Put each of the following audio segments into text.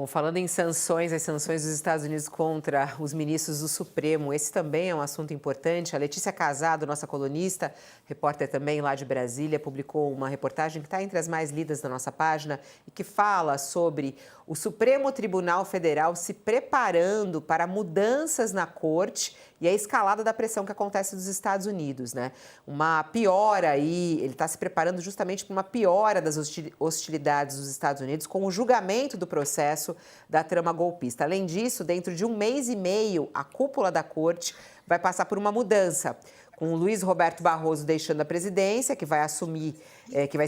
Bom, falando em sanções, as sanções dos Estados Unidos contra os ministros do Supremo, esse também é um assunto importante. A Letícia Casado, nossa colunista, repórter também lá de Brasília, publicou uma reportagem que está entre as mais lidas da nossa página e que fala sobre o Supremo Tribunal Federal se preparando para mudanças na corte e a escalada da pressão que acontece nos Estados Unidos, né? Uma piora aí, ele está se preparando justamente para uma piora das hostilidades dos Estados Unidos com o julgamento do processo da trama golpista. Além disso, dentro de 1 mês e meio, a cúpula da corte vai passar por uma mudança, com o Luiz Roberto Barroso deixando a presidência, que vai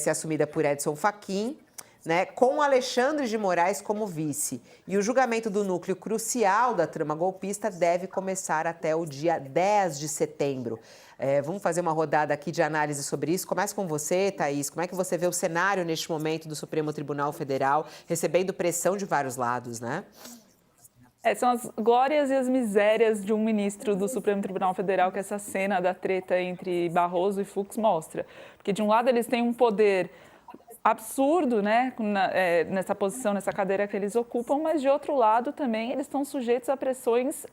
ser assumida por Edson Fachin, né, com Alexandre de Moraes como vice. E o julgamento do núcleo crucial da trama golpista deve começar até o dia 10 de setembro. Vamos fazer uma rodada aqui de análise sobre isso. Começa com você, Thaís. Como é que você vê o cenário neste momento do Supremo Tribunal Federal, recebendo pressão de vários lados, né? São as glórias e as misérias de um ministro do Supremo Tribunal Federal que essa cena da treta entre Barroso e Fux mostra. Porque, de um lado, eles têm um poder absurdo, né, nessa posição, nessa cadeira que eles ocupam, mas de outro lado também eles estão sujeitos a pressões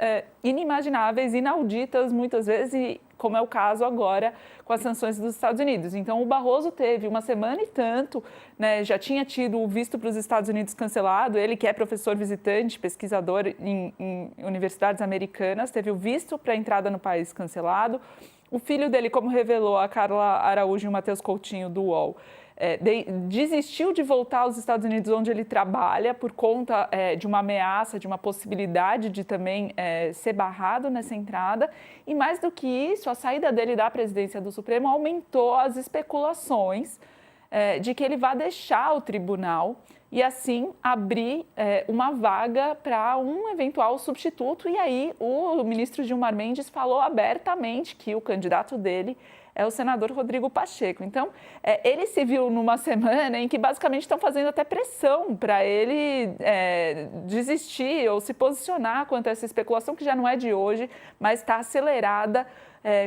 inimagináveis, inauditas muitas vezes, e como é o caso agora com as sanções dos Estados Unidos. Então o Barroso teve uma semana e tanto, né, já tinha tido o visto para os Estados Unidos cancelado, ele que é professor visitante, pesquisador em universidades americanas, teve o visto para a entrada no país cancelado. O filho dele, como revelou a Carla Araújo e o Matheus Coutinho do UOL, desistiu de voltar aos Estados Unidos, onde ele trabalha, por conta de uma ameaça, de uma possibilidade de também ser barrado nessa entrada. E mais do que isso, a saída dele da presidência do Supremo aumentou as especulações de que ele vai deixar o tribunal e, assim, abrir uma vaga para um eventual substituto. E aí o ministro Gilmar Mendes falou abertamente que o candidato dele é o senador Rodrigo Pacheco. Então, ele se viu numa semana em que basicamente estão fazendo até pressão para ele desistir ou se posicionar quanto a essa especulação, que já não é de hoje, mas está acelerada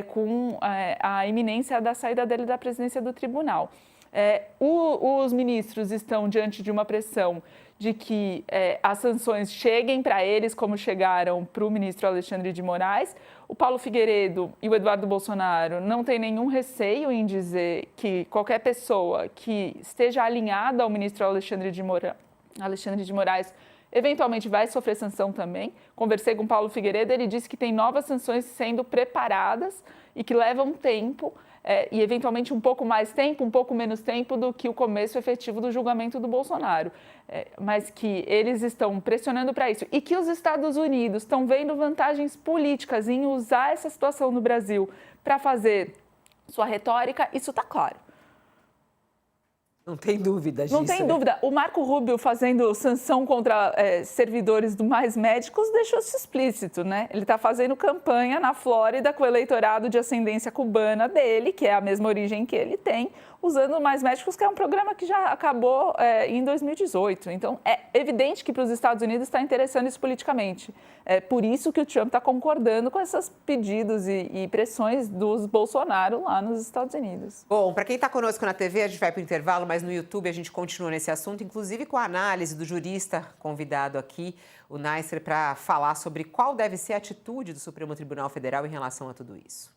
com a iminência da saída dele da presidência do tribunal. Os ministros estão diante de uma pressão de que as sanções cheguem para eles, como chegaram para o ministro Alexandre de Moraes. O Paulo Figueiredo e o Eduardo Bolsonaro não têm nenhum receio em dizer que qualquer pessoa que esteja alinhada ao ministro Alexandre de Moraes eventualmente vai sofrer sanção também. Conversei com o Paulo Figueiredo, ele disse que tem novas sanções sendo preparadas e que levam tempo, e eventualmente um pouco mais tempo, um pouco menos tempo do que o começo efetivo do julgamento do Bolsonaro. Mas que eles estão pressionando para isso e que os Estados Unidos estão vendo vantagens políticas em usar essa situação no Brasil para fazer sua retórica, isso está claro. Não tem dúvida disso. Não tem dúvida. O Marco Rubio fazendo sanção contra servidores do Mais Médicos deixou isso explícito, né? Ele está fazendo campanha na Flórida com o eleitorado de ascendência cubana dele, que é a mesma origem que ele tem, usando o Mais Médicos, que é um programa que já acabou em 2018. Então, é evidente que para os Estados Unidos está interessando isso politicamente. É por isso que o Trump está concordando com esses pedidos e pressões dos Bolsonaro lá nos Estados Unidos. Bom, para quem está conosco na TV, a gente vai para o intervalo, mas no YouTube a gente continua nesse assunto, inclusive com a análise do jurista convidado aqui, o Neisser, para falar sobre qual deve ser a atitude do Supremo Tribunal Federal em relação a tudo isso.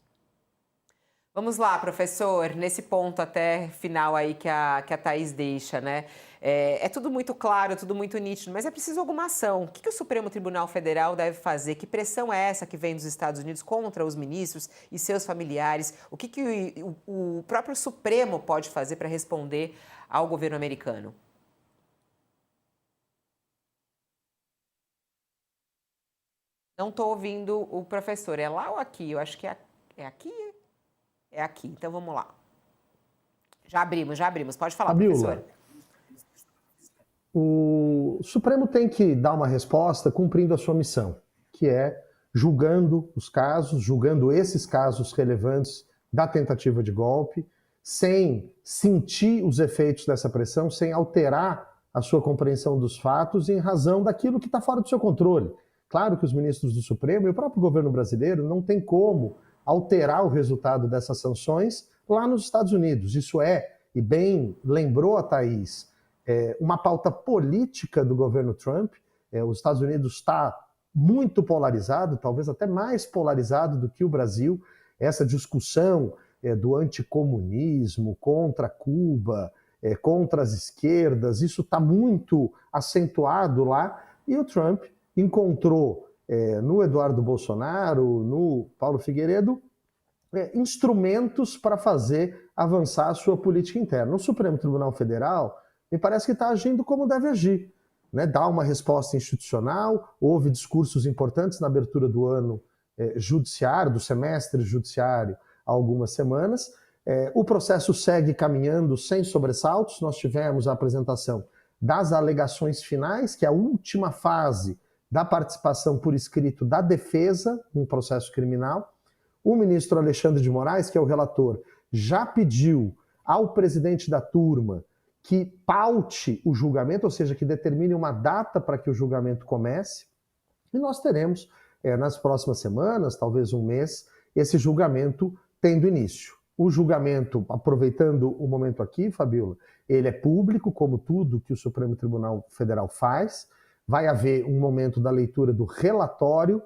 Vamos lá, professor, nesse ponto até final aí que a Thaís deixa, né? É tudo muito claro, tudo muito nítido, mas é preciso alguma ação. O que o Supremo Tribunal Federal deve fazer? Que pressão é essa que vem dos Estados Unidos contra os ministros e seus familiares? O que o próprio Supremo pode fazer para responder ao governo americano? Não estou ouvindo o professor. É lá ou aqui? Eu acho que é aqui. É aqui. Então, vamos lá. Já abrimos. Pode falar, professor. O Supremo tem que dar uma resposta cumprindo a sua missão, que é julgando os casos, julgando esses casos relevantes da tentativa de golpe, sem sentir os efeitos dessa pressão, sem alterar a sua compreensão dos fatos em razão daquilo que está fora do seu controle. Claro que os ministros do Supremo e o próprio governo brasileiro não tem como alterar o resultado dessas sanções lá nos Estados Unidos. Isso e bem lembrou a Thaís, uma pauta política do governo Trump, Os Estados Unidos está muito polarizado, talvez até mais polarizado do que o Brasil. Essa discussão do anticomunismo contra Cuba, contra as esquerdas, isso está muito acentuado lá. E o Trump encontrou no Eduardo Bolsonaro, no Paulo Figueiredo, instrumentos para fazer avançar a sua política interna. O Supremo Tribunal Federal me parece que está agindo como deve agir, né? Dá uma resposta institucional, houve discursos importantes na abertura do ano judiciário, do semestre judiciário, há algumas semanas. O processo segue caminhando sem sobressaltos. Nós tivemos a apresentação das alegações finais, que é a última fase da participação por escrito da defesa no processo criminal. O ministro Alexandre de Moraes, que é o relator, já pediu ao presidente da turma que paute o julgamento, ou seja, que determine uma data para que o julgamento comece. E nós teremos, nas próximas semanas, talvez um mês, esse julgamento tendo início. O julgamento, aproveitando o momento aqui, Fabíola, ele é público, como tudo que o Supremo Tribunal Federal faz. Vai haver um momento da leitura do relatório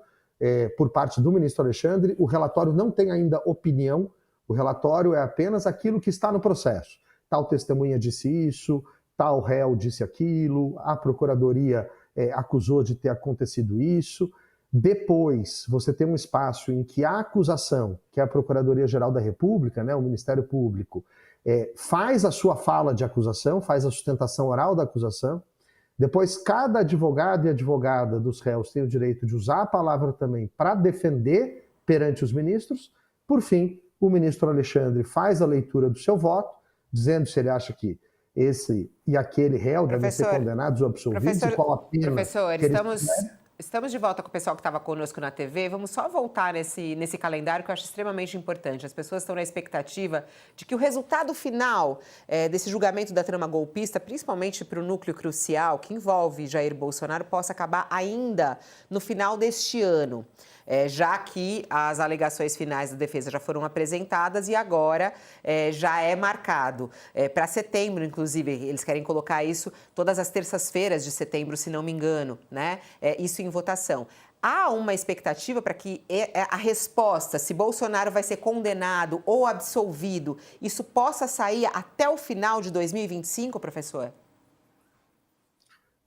por parte do ministro Alexandre. O relatório não tem ainda opinião, o relatório é apenas aquilo que está no processo. Tal testemunha disse isso, tal réu disse aquilo, a procuradoria acusou de ter acontecido isso. Depois, você tem um espaço em que a acusação, que é a Procuradoria-Geral da República, né, o Ministério Público, faz a sua fala de acusação, faz a sustentação oral da acusação. Depois, cada advogado e advogada dos réus tem o direito de usar a palavra também para defender perante os ministros. Por fim, o ministro Alexandre faz a leitura do seu voto, dizendo se ele acha que esse e aquele réu devem ser condenados ou absolvidos e qual a pena. Professor, estamos de volta com o pessoal que estava conosco na TV. Vamos só voltar nesse calendário que eu acho extremamente importante. As pessoas estão na expectativa de que o resultado final desse julgamento da trama golpista, principalmente para o núcleo crucial que envolve Jair Bolsonaro, possa acabar ainda no final deste ano. Já que as alegações finais da defesa já foram apresentadas e agora já é marcado para setembro, inclusive, eles querem colocar isso todas as terças-feiras de setembro, se não me engano, né? Isso em votação. Há uma expectativa para que a resposta, se Bolsonaro vai ser condenado ou absolvido, isso possa sair até o final de 2025, professor?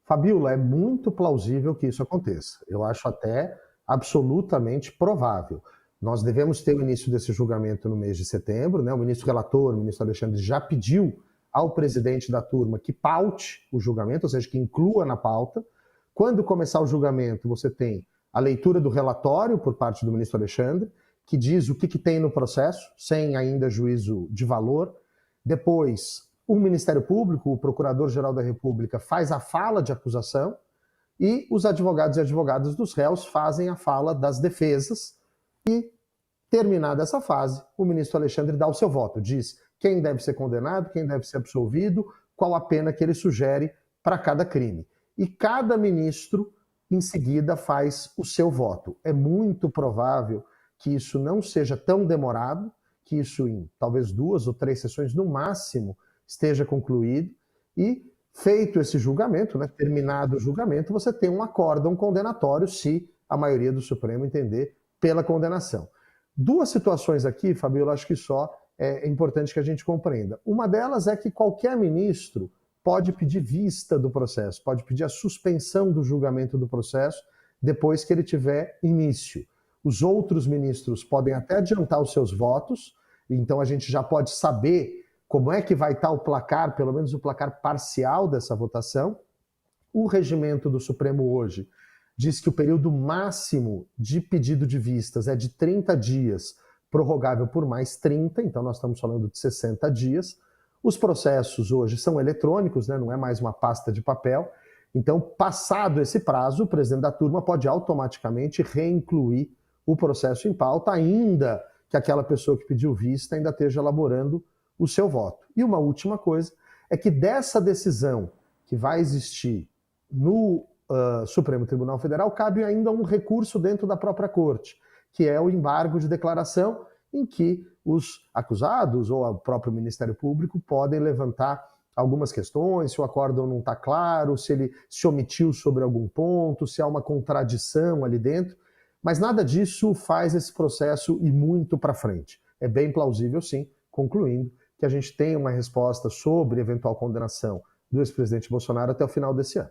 Fabíola, é muito plausível que isso aconteça. Eu acho até absolutamente provável. Nós devemos ter o início desse julgamento no mês de setembro, né? O ministro relator, o ministro Alexandre, já pediu ao presidente da turma que paute o julgamento, ou seja, que inclua na pauta. Quando começar o julgamento, você tem a leitura do relatório por parte do ministro Alexandre, que diz o que tem no processo, sem ainda juízo de valor. Depois, o Ministério Público, o Procurador-Geral da República, faz a fala de acusação, e os advogados e advogadas dos réus fazem a fala das defesas e, terminada essa fase, o ministro Alexandre dá o seu voto, diz quem deve ser condenado, quem deve ser absolvido, qual a pena que ele sugere para cada crime. E cada ministro, em seguida, faz o seu voto. É muito provável que isso não seja tão demorado, que isso em talvez 2 ou 3 sessões no máximo esteja concluído e feito esse julgamento, né, terminado o julgamento, você tem um acórdão condenatório, se a maioria do Supremo entender pela condenação. 2 situações aqui, Fabíola, acho que só é importante que a gente compreenda. Uma delas é que qualquer ministro pode pedir vista do processo, pode pedir a suspensão do julgamento do processo depois que ele tiver início. Os outros ministros podem até adiantar os seus votos, então a gente já pode saber como é que vai estar o placar, pelo menos o placar parcial dessa votação. O regimento do Supremo hoje diz que o período máximo de pedido de vistas é de 30 dias, prorrogável por mais 30, então nós estamos falando de 60 dias. Os processos hoje são eletrônicos, né? Não é mais uma pasta de papel. Então, passado esse prazo, o presidente da turma pode automaticamente reincluir o processo em pauta, ainda que aquela pessoa que pediu vista ainda esteja elaborando o seu voto. E uma última coisa é que dessa decisão que vai existir no Supremo Tribunal Federal, cabe ainda um recurso dentro da própria corte, que é o embargo de declaração, em que os acusados ou o próprio Ministério Público podem levantar algumas questões, se o acórdão não está claro, se ele se omitiu sobre algum ponto, se há uma contradição ali dentro, mas nada disso faz esse processo ir muito para frente. É bem plausível, sim, concluindo, que a gente tenha uma resposta sobre eventual condenação do ex-presidente Bolsonaro até o final desse ano.